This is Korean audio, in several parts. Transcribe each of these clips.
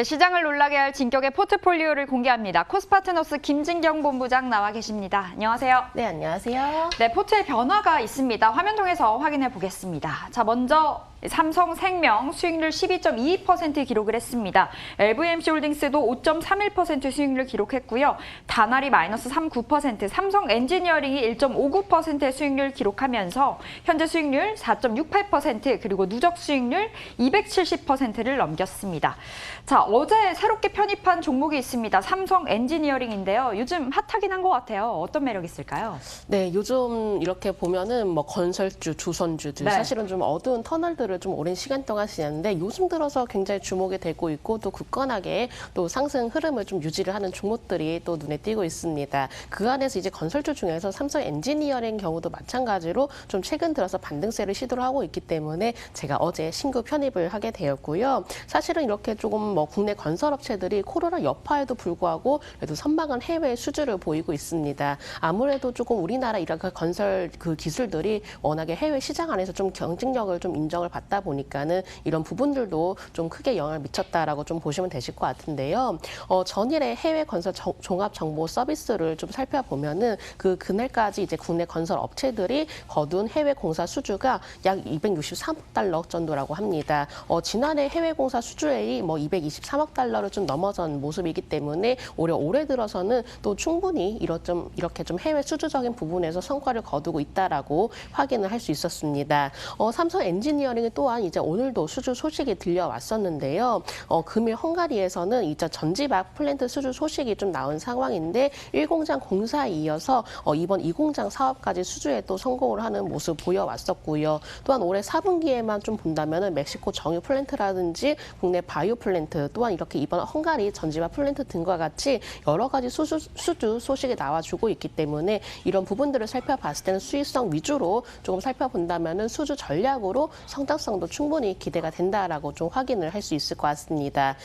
네, 시장을 놀라게 할 진격의 포트폴리오를 공개합니다. 코스파트너스 김진경 본부장 나와 계십니다. 안녕하세요. 네, 안녕하세요. 네, 포트에 변화가 있습니다. 화면 통해서 확인해 보겠습니다. 자, 먼저 삼성생명 수익률 12.22% 기록을 했습니다. LVMC홀딩스도 5.31% 수익률 기록했고요. 다날이 마이너스 3.9%, 삼성엔지니어링이 1.59%의 수익률 기록하면서 현재 수익률 4.68% 그리고 누적 수익률 270%를 넘겼습니다. 자, 어제 새롭게 편입한 종목이 있습니다. 삼성엔지니어링인데요. 요즘 핫하긴 한 것 같아요. 어떤 매력이 있을까요? 네, 요즘 이렇게 보면은 뭐 건설주, 조선주들 사실은 좀 어두운 터널들을 좀 오랜 시간 동안 지났는데 요즘 들어서 굉장히 주목이 되고 있고 또 굳건하게 또 상승 흐름을 좀 유지를 하는 종목들이 또 눈에 띄고 있습니다. 그 안에서 이제 건설주 중에서 삼성엔지니어링 경우도 마찬가지로 좀 최근 들어서 반등세를 시도를 하고 있기 때문에 제가 어제 신규 편입을 하게 되었고요. 사실은 이렇게 조금 뭐 국내 건설업체들이 코로나 여파에도 불구하고 그래도 선방한 해외 수주를 보이고 있습니다. 아무래도 조금 우리나라 이런 건설 기술들이 워낙에 해외 시장 안에서 좀 경쟁력을 좀 인정을 받다 보니까는 이런 부분들도 좀 크게 영향을 미쳤다라고 좀 보시면 되실 것 같은데요. 전일에 해외 건설 종합 정보 서비스를 좀 살펴보면은 그날까지 이제 국내 건설 업체들이 거둔 해외 공사 수주가 약 263억 달러 정도라고 합니다. 지난해 해외 공사 수주액이 뭐 223억 달러를 좀 넘어선 모습이기 때문에 올해 들어서는 또 충분히 이렇게 좀 해외 수주적인 부분에서 성과를 거두고 있다라고 확인을 할 수 있었습니다. 삼성 엔지니어링은 또한 이제 오늘도 수주 소식이 들려왔었는데요. 금일 헝가리에서는 이제 전지박 플랜트 수주 소식이 좀 나온 상황인데 1공장 공사에 이어서 이번 2공장 사업까지 수주에 또 성공을 하는 모습 보여왔었고요. 또한 올해 4분기에만 좀 본다면은 멕시코 정유 플랜트라든지 국내 바이오 플랜트 또한 이렇게 이번 헝가리 전지박 플랜트 등과 같이 여러 가지 수주 소식이 나와주고 있기 때문에 이런 부분들을 살펴봤을 때는 수익성 위주로 조금 살펴본다면은 수주 전략으로 성장성도 충분히 기대가 된다라고 좀 확인을 할 수 있을 것 같습니다.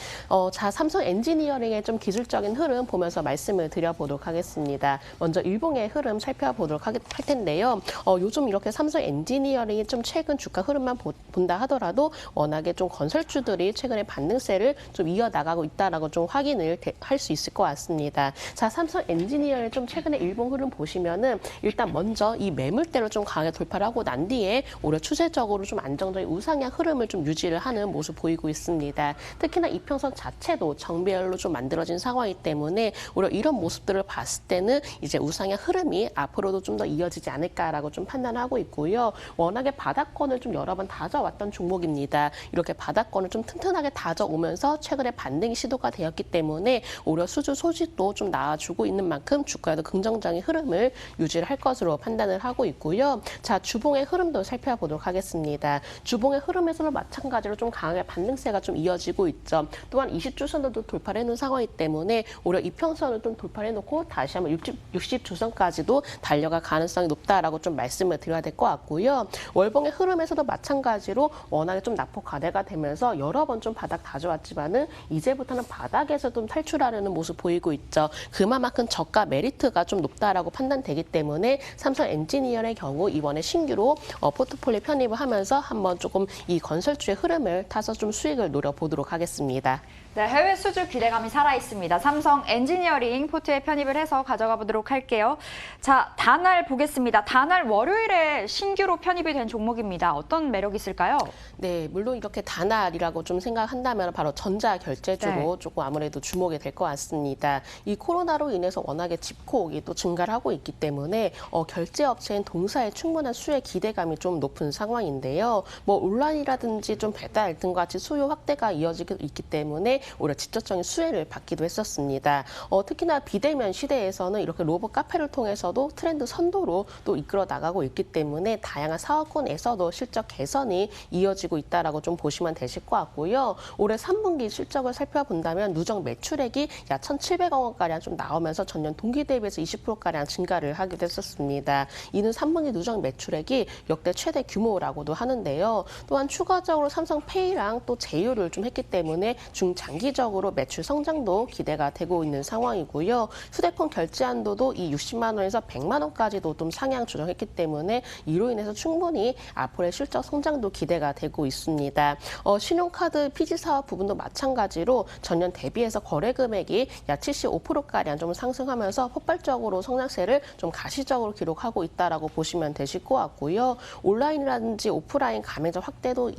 자, 삼성 엔지니어링의 좀 기술적인 흐름 보면서 말씀을 드려보도록 하겠습니다. 먼저 일봉의 흐름 살펴보도록 할 텐데요. 요즘 이렇게 삼성 엔지니어링이 좀 최근 주가 흐름만 본다 하더라도 워낙에 좀 건설주들이 최근에 반등세를 좀 이어나가고 있다라고 좀 확인을 할 수 있을 것 같습니다. 자, 삼성 엔지니어링 좀 최근에 일봉 흐름 보시면은 일단 먼저 이 매물대로 좀 강하게 돌파를 하고 난 뒤에 올해 추세적으로 좀 안정적인 우상향 흐름을 좀 유지를 하는 모습 보이고 있습니다. 특히나 이평선 자체도 정배열로 좀 만들어진 상황이기 때문에 오히려 이런 모습들을 봤을 때는 이제 우상향 흐름이 앞으로도 좀 더 이어지지 않을까라고 좀 판단하고 있고요. 워낙에 바닥권을 좀 여러 번 다져왔던 종목입니다. 이렇게 바닥권을 좀 튼튼하게 다져오면서 최근에 반등이 시도가 되었기 때문에 오히려 수주 소식도 좀 나와주고 있는 만큼 주가에도 긍정적인 흐름을 유지를 할 것으로 판단을 하고 있고요. 자, 주봉의 흐름도 살펴보도록 하겠습니다. 주봉의 흐름에서는 마찬가지로 좀 강하게 반등세가 좀 이어지고 있죠. 또한 20주선도 돌파를 해놓은 상황이기 때문에 오히려 이평선을 좀 돌파를 해놓고 다시 한번 60주선까지도 달려갈 가능성이 높다라고 좀 말씀을 드려야 될 것 같고요. 월봉의 흐름에서도 마찬가지로 워낙에 좀 낙폭 과대가 되면서 여러 번 좀 바닥 다져왔지만은 이제부터는 바닥에서 좀 탈출하려는 모습 보이고 있죠. 그만큼 저가 메리트가 좀 높다라고 판단되기 때문에 삼성 엔지니어의 경우 이번에 신규로 포트폴리오 편입을 하면서 한번 조금 이 건설주의 흐름을 타서 좀 수익을 노려보도록 하겠습니다. 네, 해외 수주 기대감이 살아있습니다. 삼성 엔지니어링 포트에 편입을 해서 가져가 보도록 할게요. 자, 다날 보겠습니다. 다날 월요일에 신규로 편입이 된 종목입니다. 어떤 매력이 있을까요? 네, 물론 이렇게 다날이라고 좀 생각한다면 바로 전자결제주로 조금 아무래도 주목이 될 것 같습니다. 이 코로나로 인해서 워낙에 집콕이 또 증가를 하고 있기 때문에 결제업체인 동사에 충분한 수혜 기대감이 좀 높은 상황인데요. 뭐 온라인이라든지 좀 배달 등과 같이 수요 확대가 이어지고 있기 때문에 오히려 직접적인 수혜를 받기도 했었습니다. 특히나 비대면 시대에서는 이렇게 로봇 카페를 통해서도 트렌드 선도로 또 이끌어 나가고 있기 때문에 다양한 사업군에서도 실적 개선이 이어지고 있다라고 좀 보시면 되실 것 같고요. 올해 3분기 실적을 살펴본다면 누적 매출액이 약 1,700억 원가량 좀 나오면서 전년 동기 대비해서 20%가량 증가를 하기도 했었습니다. 이는 3분기 누적 매출액이 역대 최대 규모라고도 하는데요. 있고요. 또한 추가적으로 삼성페이랑 또 제휴를 좀 했기 때문에 중장기적으로 매출 성장도 기대가 되고 있는 상황이고요. 휴대폰 결제 한도도 이 60만 원에서 100만 원까지도 좀 상향 조정했기 때문에 이로 인해서 충분히 앞으로의 실적 성장도 기대가 되고 있습니다. 신용카드 피지 사업 부분도 마찬가지로 전년 대비해서 거래 금액이 약 75%가량 좀 상승하면서 폭발적으로 성장세를 좀 가시적으로 기록하고 있다라고 보시면 되실 것 같고요. 온라인이라든지 오프라인 가맹점 확대도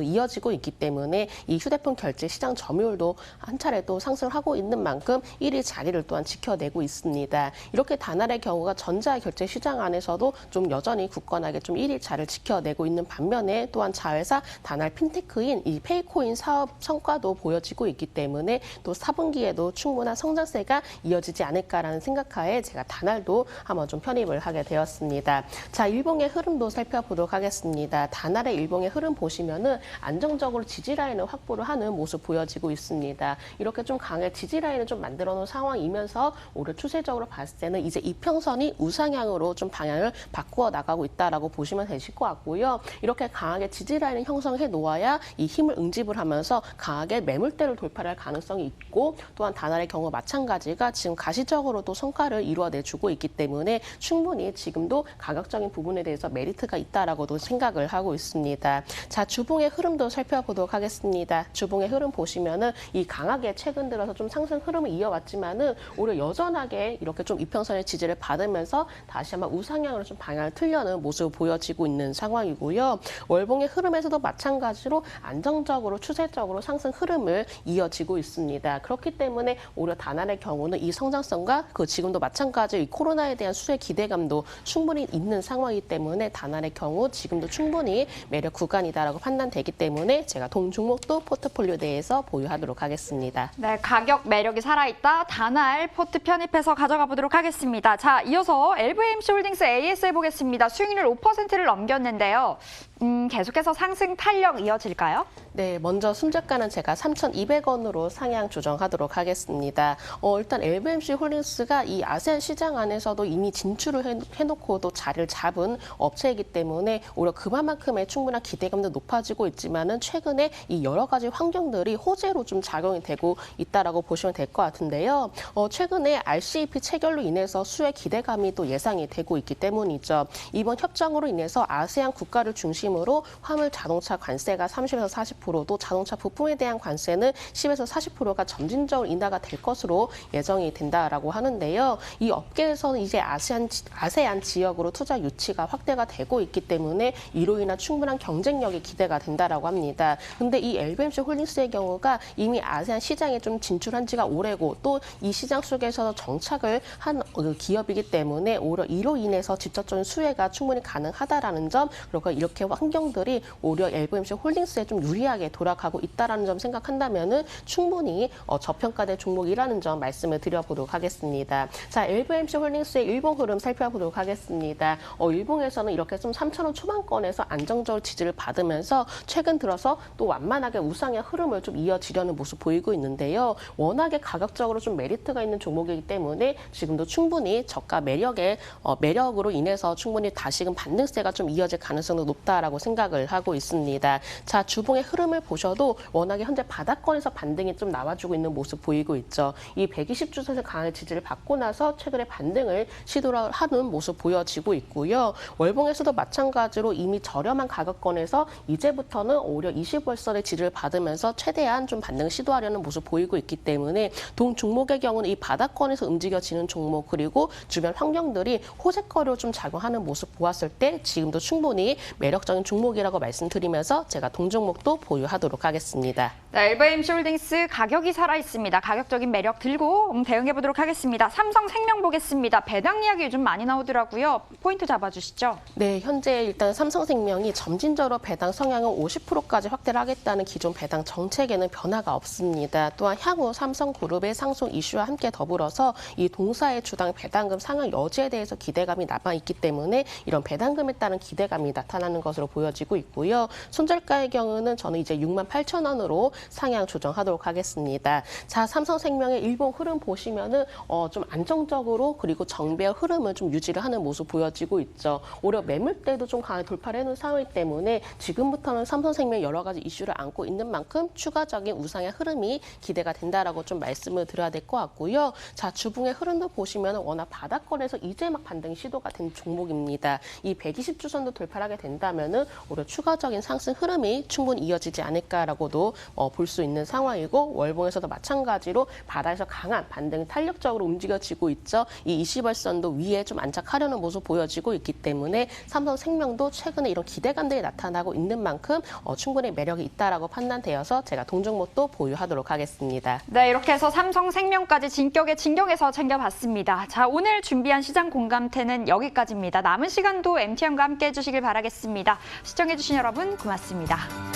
이어지고 있기 때문에 이 휴대폰 결제 시장 점유율도 한 차례 또 상승하고 있는 만큼 1위 자리를 또한 지켜내고 있습니다. 이렇게 다날의 경우가 전자 결제 시장 안에서도 좀 여전히 굳건하게 좀 1위 자리를 지켜내고 있는 반면에 또한 자회사 다날 핀테크인 이 페이코인 사업 성과도 보여지고 있기 때문에 또 4분기에도 충분한 성장세가 이어지지 않을까라는 생각하에 제가 다날도 한번 좀 편입을 하게 되었습니다. 자, 일봉의 흐름도 살펴보도록 하겠습니다. 다날의 일봉의 흐름 보시면은 안정적으로 지지라인을 확보를 하는 모습 보여지고 있습니다. 이렇게 좀 강하게 지지라인을 좀 만들어 놓은 상황이면서 올해 추세적으로 봤을 때는 이제 이평선이 우상향으로 좀 방향을 바꾸어 나가고 있다라고 보시면 되실 것 같고요. 이렇게 강하게 지지라인을 형성해 놓아야 이 힘을 응집을 하면서 강하게 매물대를 돌파할 가능성이 있고 또한 다날의 경우 마찬가지가 지금 가시적으로도 성과를 이루어내주고 있기 때문에 충분히 지금도 가격적인 부분에 대해서 메리트가 있다라고도 생각을 하고 있습니다. 자, 주봉의 흐름도 살펴보도록 하겠습니다. 주봉의 흐름 보시면은 이 강하게 최근 들어서 좀 상승 흐름을 이어왔지만은 오히려 여전하게 이렇게 좀 이평선의 지지를 받으면서 다시 한번 우상향으로 좀 방향을 틀려는 모습 보여지고 있는 상황이고요. 월봉의 흐름에서도 마찬가지로 안정적으로 추세적으로 상승 흐름을 이어지고 있습니다. 그렇기 때문에 오히려 다날의 경우는 이 성장성과 지금도 마찬가지로 이 코로나에 대한 수혜 기대감도 충분히 있는 상황이기 때문에 다날의 경우 지금도 충분히 매력 구간이다라고 판단되기 때문에 제가 동 종목도 포트폴리오 내에서 보유하도록 하겠습니다. 네, 가격 매력이 살아있다. 다날 포트 편입해서 가져가 보도록 하겠습니다. 자, 이어서 LVMC홀딩스 ASL 보겠습니다. 수익률 5%를 넘겼는데요. 계속해서 상승 탄력 이어질까요? 네, 먼저 순저가는 제가 3,200원으로 상향 조정하도록 하겠습니다. 일단 LVMC 홀딩스가 이 아세안 시장 안에서도 이미 진출을 해놓고 또 자리를 잡은 업체이기 때문에 오히려 그만큼의 충분한 기대감도 높아지고 있지만은 최근에 이 여러 가지 환경들이 호재로 좀 작용이 되고 있다라고 보시면 될 것 같은데요. 최근에 RCEP 체결로 인해서 수혜 기대감이 또 예상이 되고 있기 때문이죠. 이번 협정으로 인해서 아세안 국가를 중심으로 화물 자동차 관세가 30에서 40%또 자동차 부품에 대한 관세는 10에서 40%가 점진적으로 인하가 될 것으로 예정이 된다라고 하는데요. 이 업계에서는 이제 아세안 지역으로 투자 유치가 확대가 되고 있기 때문에 이로 인한 충분한 경쟁력이 기대가 된다라고 합니다. 근데 이 LVMC 홀딩스의 경우가 이미 아세안 시장에 좀 진출한 지가 오래고 또 이 시장 속에서 정착을 한 기업이기 때문에 오히려 이로 인해서 직접적인 수혜가 충분히 가능하다라는 점, 그리고 이렇게 환경들이 오히려 LVMC 홀딩스에 좀 유리하게 돌아가고 있다라는 점 생각한다면은 충분히 저평가된 종목이라는 점 말씀을 드려보도록 하겠습니다. 자, LVMC 홀딩스의 일봉 흐름 살펴보도록 하겠습니다. 일봉에서는 이렇게 좀 3,000원 초반권에서 안정적으로 지지를 받으면서 최근 들어서 또 완만하게 우상의 흐름을 좀 이어지려는 모습 보이고 있는데요. 워낙에 가격적으로 좀 메리트가 있는 종목이기 때문에 지금도 충분히 저가 매력으로 인해서 충분히 다시금 반등세가 좀 이어질 가능성도 높다라고 생각을 하고 있습니다. 자, 주봉의 흐름을 보셔도 워낙에 현재 바닥권에서 반등이 좀 나와주고 있는 모습 보이고 있죠. 이 120주선에서 강한 지지를 받고 나서 최근에 반등을 시도를 하는 모습 보여지고 있고요. 월봉에서도 마찬가지로 이미 저렴한 가격권에서 이제부터는 오히려 20월선의 지지를 받으면서 최대한 좀 반등 시도하려는 모습 보이고 있기 때문에 동 종목의 경우는 이 바닥권에서 움직여지는 종목 그리고 주변 환경들이 호재거리로 좀 작용하는 모습 보았을 때 지금도 충분히 매력적인 종목이라고 말씀드리면서 제가 동종목도 보유하도록 하겠습니다. 네, LVMC 홀딩스 가격이 살아있습니다. 가격적인 매력 들고 대응해보도록 하겠습니다. 삼성생명 보겠습니다. 배당 이야기 요즘 많이 나오더라고요. 포인트 잡아주시죠. 네, 현재 일단 삼성생명이 점진적으로 배당 성향을 50%까지 확대를 하겠다는 기존 배당 정책에는 변화가 없습니다. 또한 향후 삼성그룹의 상속 이슈와 함께 더불어서 이 동사의 주당 배당금 상향 여지에 대해서 기대감이 남아있기 때문에 이런 배당금에 따른 기대감이 나타나는 것으로 보여지고 있고요. 손절가의 경우는 저는 이제 68,000원으로 상향 조정하도록 하겠습니다. 자, 삼성생명의 일봉 흐름 보시면은 좀 안정적으로 그리고 정배의 흐름을 좀 유지를 하는 모습 보여지고 있죠. 오히려 매물대도 좀 강하게 돌파를 해놓은 상황이기 때문에 지금부터는 삼성생명 여러 가지 이슈를 안고 있는 만큼 추가적인 우상의 흐름이 기대가 된다라고 좀 말씀을 드려야 될 것 같고요. 자, 주봉의 흐름도 보시면 워낙 바닥권에서 이제 막 반등이 시도가 된 종목입니다. 이 120주선도 돌파를 하게 된다면은 오히려 추가적인 상승 흐름이 충분히 이어지지 않을까라고도 볼 수 있는 상황이고 월봉에서도 마찬가지로 바닥에서 강한 반등이 탄력적으로 움직여지고 있죠. 이 20월선도 위에 좀 안착하려는 모습 보여지고 있기 때문에 삼성생명도 최근에 이런 기대감들이 나타나고 있는 만큼 충분히 매력이 있다라고 판단되어서 제가 동종목도 보유하도록 하겠습니다. 네, 이렇게 해서 삼성생명까지 진격의 진경에서 챙겨봤습니다. 자, 오늘 준비한 시장 공감태는 여기까지입니다. 남은 시간도 MTM과 함께 해주시길 바라겠습니다. 시청해주신 여러분 고맙습니다.